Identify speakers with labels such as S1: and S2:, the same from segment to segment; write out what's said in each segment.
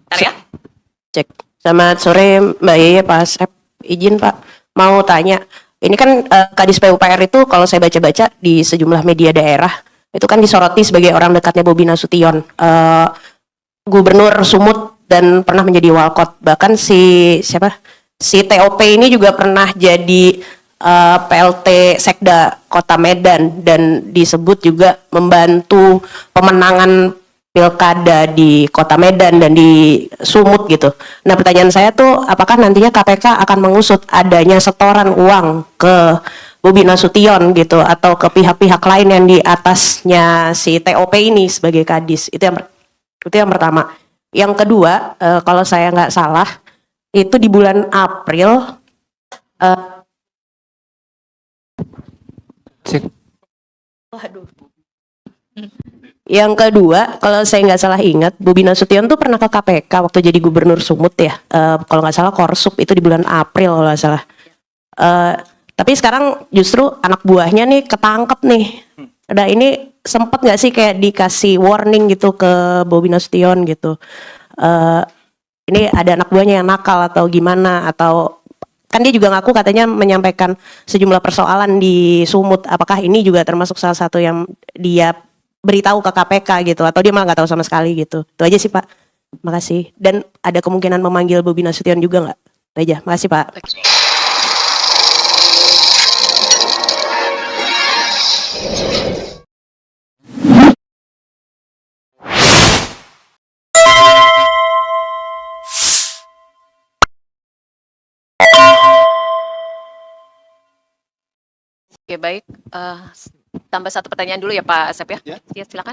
S1: Bentar ya.
S2: Cek. Selamat sore Mbak Yeye, Pak Asep. Izin Pak, mau tanya. Ini kan Kadis PUPR itu kalau saya baca-baca di sejumlah media daerah, itu kan disoroti sebagai orang dekatnya Bobi Nasution. Gubernur Sumut dan pernah menjadi walkot. Bahkan si TOP ini juga pernah jadi PLT Sekda Kota Medan dan disebut juga membantu pemenangan pilkada di Kota Medan dan di Sumut gitu. Nah, pertanyaan saya tuh apakah nantinya KPK akan mengusut adanya setoran uang ke Bobi Nasution gitu atau ke pihak-pihak lain yang di atasnya si TOP ini sebagai kadis. Itu yang pertama. Yang kedua, kalau saya nggak salah, itu di bulan April. Waduh. Yang kedua, kalau saya nggak salah ingat, Bobi Nasution tuh pernah ke KPK waktu jadi gubernur Sumut ya. Kalau nggak salah Korsup itu di bulan April kalau nggak salah. Tapi sekarang justru anak buahnya nih ketangkep nih. Nah ini sempet nggak sih kayak dikasih warning gitu ke Bobi Nasution gitu? Ini ada anak buahnya yang nakal atau gimana, atau kan dia juga ngaku katanya menyampaikan sejumlah persoalan di Sumut. Apakah ini juga termasuk salah satu yang dia beritahu ke KPK gitu, atau dia malah nggak tahu sama sekali gitu? Itu aja sih Pak. Makasih. Dan ada kemungkinan memanggil Bobi Nasution juga nggak? Itu aja. Makasih Pak.
S1: Oke, baik. Tambah satu pertanyaan dulu ya Pak Asep ya. Ya, silakan.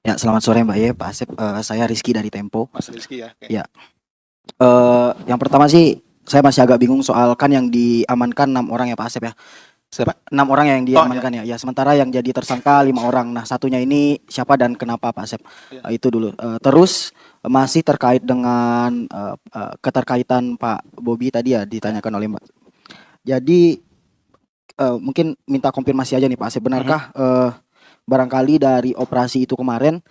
S3: Ya, selamat sore Mbak Ye, Pak Asep. Saya Rizky dari Tempo.
S4: Mas Rizky ya.
S3: Ya. Yang pertama sih, saya masih agak bingung soal kan yang diamankan 6 orang ya Pak Asep ya.
S4: Siapa?
S3: 6 orang yang diamankan ya. Ya, sementara yang jadi tersangka 5 orang. Nah, satunya ini siapa dan kenapa Pak Asep? Itu dulu. Terus masih terkait dengan keterkaitan Pak Bobi tadi ya ditanyakan oleh Mbak. Jadi mungkin minta konfirmasi aja nih Pak Asep, benarkah barangkali dari operasi itu kemarin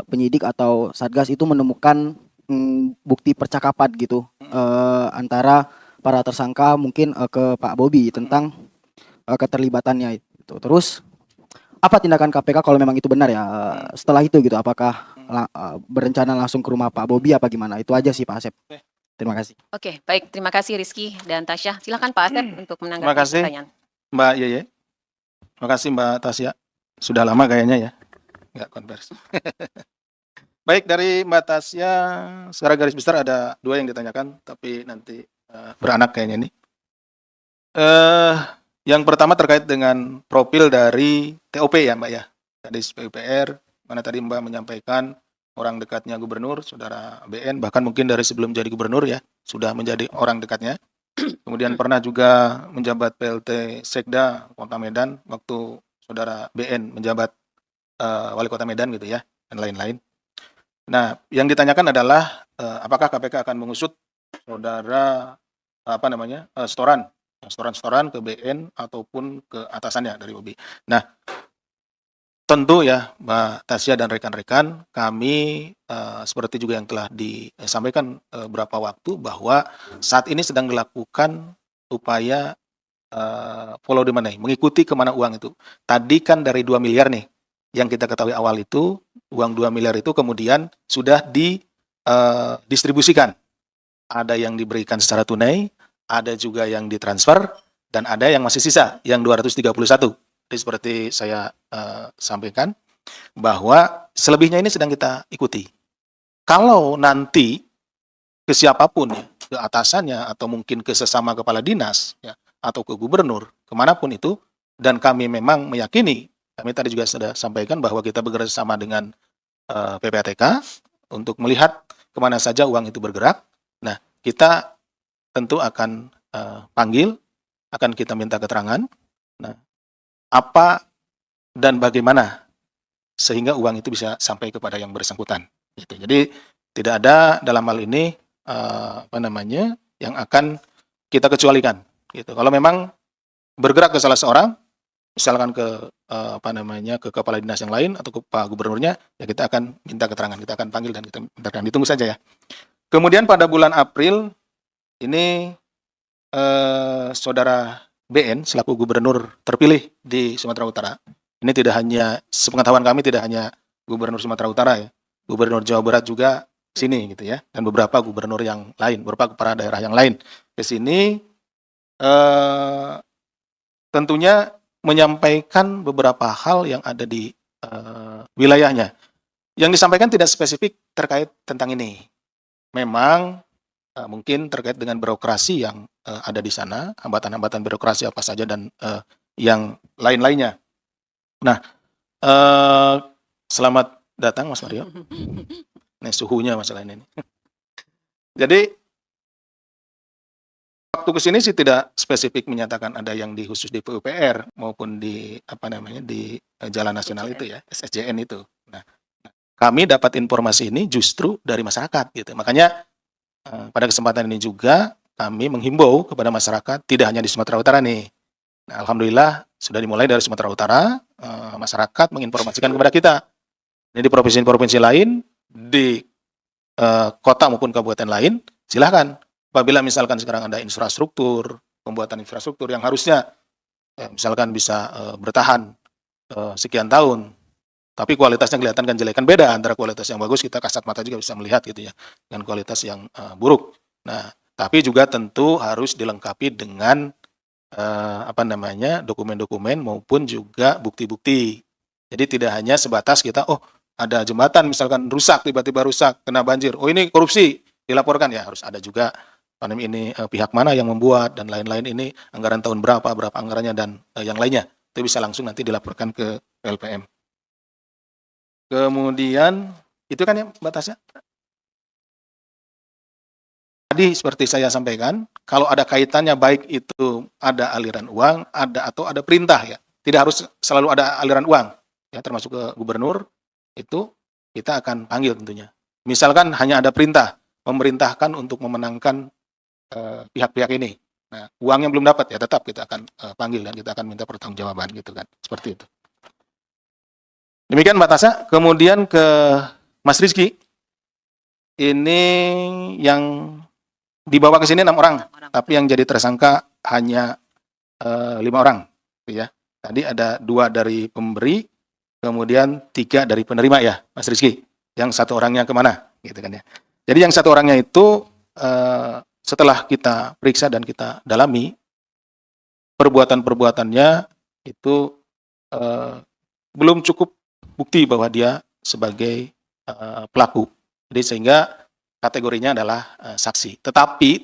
S3: penyidik atau Satgas itu menemukan bukti percakapan gitu antara para tersangka mungkin ke Pak Bobi tentang keterlibatannya itu. Terus apa tindakan KPK kalau memang itu benar ya setelah itu gitu? Apakah berencana langsung ke rumah Pak Bobi apa gimana? Itu aja sih Pak Asep. Terima kasih.
S1: Oke, baik. Terima kasih Rizky dan Tasya. Silakan Pak Asep untuk menanggapi
S4: Terima kasih.
S1: pertanyaan.
S4: Mbak Yeye. Terima kasih Mbak Tasya. Sudah lama kayaknya ya. Nggak konversi. Baik, dari Mbak Tasya secara garis besar ada 2 yang ditanyakan, tapi nanti beranak kayaknya ini. Yang pertama terkait dengan profil dari TOP ya Mbak ya. Kadis PUPR, mana tadi Mbak menyampaikan orang dekatnya gubernur, saudara BN, bahkan mungkin dari sebelum jadi gubernur ya, sudah menjadi orang dekatnya. Kemudian pernah juga menjabat PLT Sekda Kota Medan waktu saudara BN menjabat wali kota Medan gitu ya, dan lain-lain. Nah, yang ditanyakan adalah apakah KPK akan mengusut saudara setoran ke BN ataupun ke atasannya dari Bobi. Nah, tentu ya Mbak Tasya dan rekan-rekan, kami seperti juga yang telah disampaikan beberapa waktu bahwa saat ini sedang dilakukan upaya follow the money, mengikuti kemana uang itu. Tadi kan dari 2 miliar nih, yang kita ketahui awal itu, uang 2 miliar itu kemudian sudah didistribusikan. Ada yang diberikan secara tunai, ada juga yang ditransfer, dan ada yang masih sisa, yang 231. Jadi seperti saya sampaikan, bahwa selebihnya ini sedang kita ikuti. Kalau nanti ke siapapun ya, ke atasannya, atau mungkin ke sesama kepala dinas, ya, atau ke gubernur, kemanapun itu, dan kami memang meyakini, kami tadi juga sudah sampaikan bahwa kita bekerja sama dengan PPATK untuk melihat kemana saja uang itu bergerak. Nah, kita tentu akan panggil, akan kita minta keterangan, nah, apa dan bagaimana sehingga uang itu bisa sampai kepada yang bersangkutan. Gitu. Jadi tidak ada dalam hal ini yang akan kita kecualikan. Gitu. Kalau memang bergerak ke salah seorang, misalkan ke ke kepala dinas yang lain atau ke Pak Gubernurnya, ya kita akan minta keterangan, kita akan panggil dan kita minta keterangan. Ditunggu saja ya. Kemudian pada bulan April ini Saudara BN selaku gubernur terpilih di Sumatera Utara. Ini tidak hanya sepengetahuan kami, tidak hanya Gubernur Sumatera Utara ya, Gubernur Jawa Barat juga sini gitu ya, dan beberapa gubernur yang lain, beberapa kepala daerah yang lain ke sini tentunya menyampaikan beberapa hal yang ada di wilayahnya. Yang disampaikan tidak spesifik terkait tentang ini. Memang mungkin terkait dengan birokrasi yang ada di sana, hambatan-hambatan birokrasi apa saja dan yang lain-lainnya. Nah, selamat datang Mas Mario. Ini suhunya masalah ini. Jadi waktu kesini sih tidak spesifik menyatakan ada yang khusus di PUPR maupun di di Jalan Nasional itu ya, SSJN itu. Nah, kami dapat informasi ini justru dari masyarakat gitu. Makanya pada kesempatan ini juga kami menghimbau kepada masyarakat tidak hanya di Sumatera Utara nih. Nah, alhamdulillah sudah dimulai dari Sumatera Utara, masyarakat menginformasikan kepada kita. Ini di provinsi-provinsi lain, di kota maupun kabupaten lain, silahkan. Apabila misalkan sekarang ada infrastruktur, pembuatan infrastruktur yang harusnya misalkan bisa bertahan sekian tahun, tapi kualitasnya kelihatan kan jelek, kan beda antara kualitas yang bagus, kita kasat mata juga bisa melihat gitu ya, dengan kualitas yang buruk. Nah, tapi juga tentu harus dilengkapi dengan dokumen-dokumen maupun juga bukti-bukti. Jadi tidak hanya sebatas kita, oh ada jembatan misalkan rusak, tiba-tiba rusak, kena banjir, oh ini korupsi, dilaporkan ya, harus ada juga ini pihak mana yang membuat dan lain-lain, ini anggaran tahun berapa anggarannya dan yang lainnya. Itu bisa langsung nanti dilaporkan ke LPM. Kemudian itu kan ya batasnya. Tadi seperti saya sampaikan, kalau ada kaitannya baik itu ada aliran uang, atau ada perintah ya. Tidak harus selalu ada aliran uang ya, termasuk ke gubernur itu kita akan panggil tentunya. Misalkan hanya ada perintah memerintahkan untuk memenangkan pihak-pihak ini. Nah, uangnya belum dapat ya tetap kita akan panggil dan kita akan minta pertanggungjawaban gitu kan. Seperti itu. Demikian Mbak Tasya. Kemudian ke Mas Rizky. Ini yang dibawa ke sini 6 orang, tapi yang jadi tersangka hanya 5 orang, ya. Tadi ada 2 dari pemberi, kemudian 3 dari penerima ya, Mas Rizky. Yang 1 orangnya kemana, gitu kan ya. Jadi yang 1 orangnya itu setelah kita periksa dan kita dalami, perbuatan-perbuatannya itu belum cukup bukti bahwa dia sebagai pelaku. Jadi sehingga kategorinya adalah saksi. Tetapi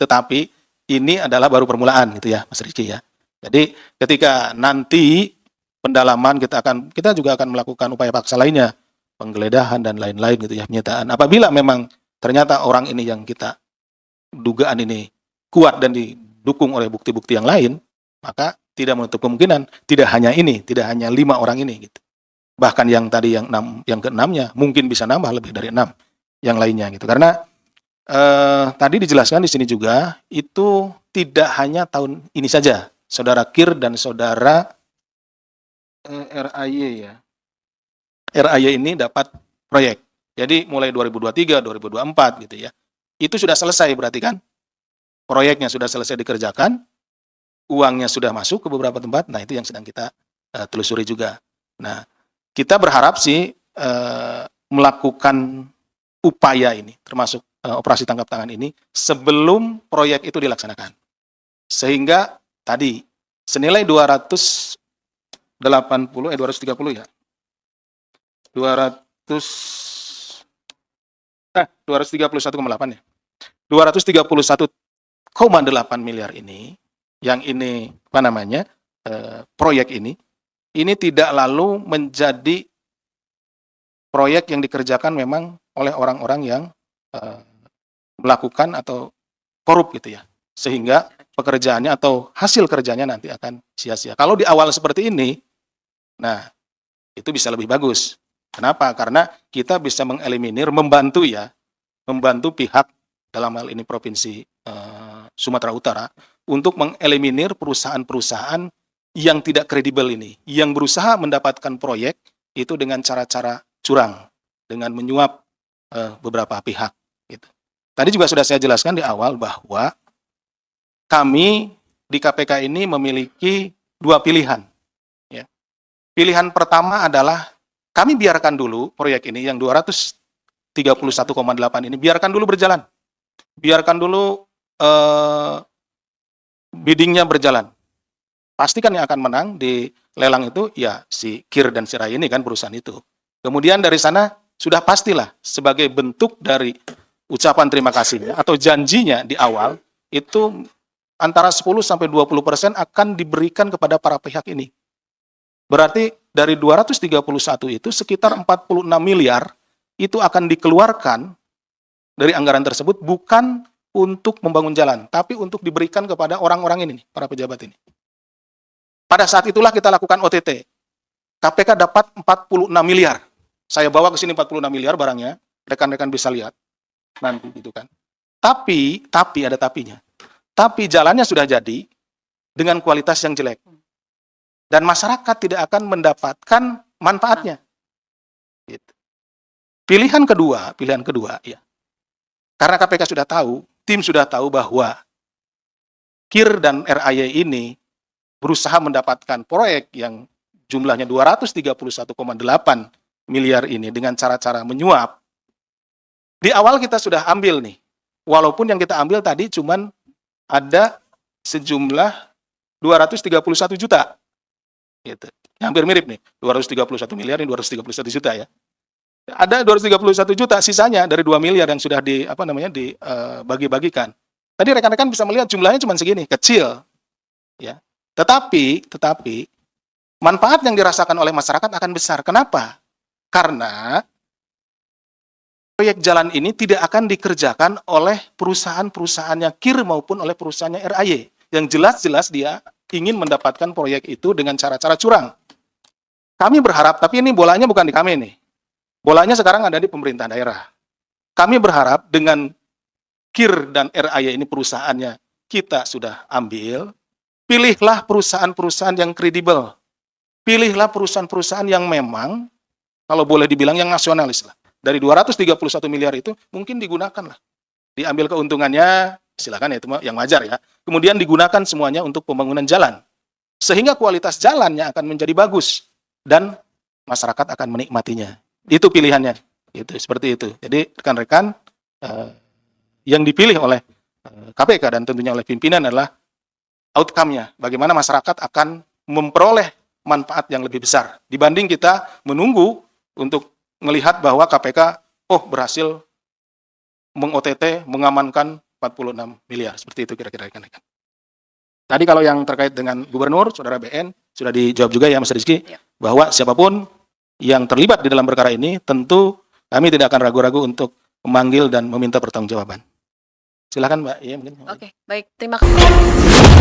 S4: ini adalah baru permulaan gitu ya, Mas Rizky ya. Jadi ketika nanti pendalaman kita juga akan melakukan upaya paksa lainnya, penggeledahan dan lain-lain gitu ya, penyitaan. Apabila memang ternyata orang ini yang kita dugaan ini kuat dan didukung oleh bukti-bukti yang lain, maka tidak menutup kemungkinan tidak hanya 5 orang ini gitu. Bahkan yang tadi yang ke-6-nya mungkin bisa nambah lebih dari 6 yang lainnya gitu. Karena tadi dijelaskan di sini juga itu tidak hanya tahun ini saja. Saudara Kir dan saudara RAY ya. RAY ini dapat proyek. Jadi mulai 2023, 2024 gitu ya. Itu sudah selesai berarti kan? Proyeknya sudah selesai dikerjakan, uangnya sudah masuk ke beberapa tempat. Nah, itu yang sedang kita telusuri juga. Nah, kita berharap sih melakukan upaya ini, termasuk operasi tangkap tangan ini, sebelum proyek itu dilaksanakan. Sehingga tadi senilai 230 ya. 231,8 ya. 231,8 miliar ini, yang ini proyek ini tidak lalu menjadi proyek yang dikerjakan memang oleh orang-orang yang melakukan atau korup gitu ya. Sehingga pekerjaannya atau hasil kerjanya nanti akan sia-sia. Kalau di awal seperti ini, nah itu bisa lebih bagus. Kenapa? Karena kita bisa membantu pihak dalam hal ini Provinsi Sumatera Utara untuk mengeliminir perusahaan-perusahaan yang tidak kredibel ini, yang berusaha mendapatkan proyek itu dengan cara-cara curang, dengan menyuap beberapa pihak. Gitu. Tadi juga sudah saya jelaskan di awal bahwa kami di KPK ini memiliki dua pilihan. Ya. Pilihan pertama adalah kami biarkan dulu proyek ini yang 231,8 ini, biarkan dulu berjalan. Biarkan dulu biddingnya berjalan. Pastikan yang akan menang di lelang itu ya si KIR dan si Rai ini kan perusahaan itu. Kemudian dari sana sudah pastilah sebagai bentuk dari ucapan terima kasihnya atau janjinya di awal itu antara 10-20% akan diberikan kepada para pihak ini. Berarti dari 231 itu sekitar 46 miliar itu akan dikeluarkan dari anggaran tersebut bukan untuk membangun jalan, tapi untuk diberikan kepada orang-orang ini, para pejabat ini. Pada saat itulah kita lakukan OTT. KPK dapat 46 miliar. Saya bawa ke sini 46 miliar barangnya, rekan-rekan bisa lihat nanti gitu kan. Tapi ada tapinya. Tapi jalannya sudah jadi dengan kualitas yang jelek. Dan masyarakat tidak akan mendapatkan manfaatnya. Gitu. Pilihan kedua ya. Karena KPK sudah tahu, tim sudah tahu bahwa KIR dan RAY ini berusaha mendapatkan proyek yang jumlahnya 231,8 miliar ini dengan cara-cara menyuap. Di awal kita sudah ambil nih, walaupun yang kita ambil tadi cuman ada sejumlah 231 juta. Gitu. Hampir mirip nih, 231 miliar ini 231 juta ya. Ada 231 juta sisanya dari 2 miliar yang sudah dibagi-bagikan. Tadi rekan-rekan bisa melihat jumlahnya cuma segini, kecil. Ya. Tetapi manfaat yang dirasakan oleh masyarakat akan besar. Kenapa? Karena proyek jalan ini tidak akan dikerjakan oleh perusahaan-perusahaannya KIR maupun oleh perusahaannya RAY. Yang jelas-jelas dia ingin mendapatkan proyek itu dengan cara-cara curang. Kami berharap, tapi ini bolanya bukan di kami nih. Bolanya sekarang ada di pemerintah daerah. Kami berharap dengan KIR dan RAY ini perusahaannya kita sudah ambil, pilihlah perusahaan-perusahaan yang kredibel. Pilihlah perusahaan-perusahaan yang memang, kalau boleh dibilang yang nasionalis lah. Dari 231 miliar itu mungkin digunakan lah. Diambil keuntungannya, silakan ya itu yang wajar ya. Kemudian digunakan semuanya untuk pembangunan jalan. Sehingga kualitas jalannya akan menjadi bagus. Dan masyarakat akan menikmatinya. Itu pilihannya. Itu seperti itu. Jadi rekan-rekan yang dipilih oleh KPK dan tentunya oleh pimpinan adalah outcome-nya, bagaimana masyarakat akan memperoleh manfaat yang lebih besar dibanding kita menunggu untuk melihat bahwa KPK berhasil meng-OTT mengamankan 46 miliar. Seperti itu kira-kira rekan-rekan. Tadi kalau yang terkait dengan gubernur, saudara BN sudah dijawab juga ya Mas Rizky, bahwa siapapun yang terlibat di dalam perkara ini tentu kami tidak akan ragu-ragu untuk memanggil dan meminta pertanggungjawaban. Silakan Mbak. Iya, mungkin.
S1: Oke, baik. Terima kasih.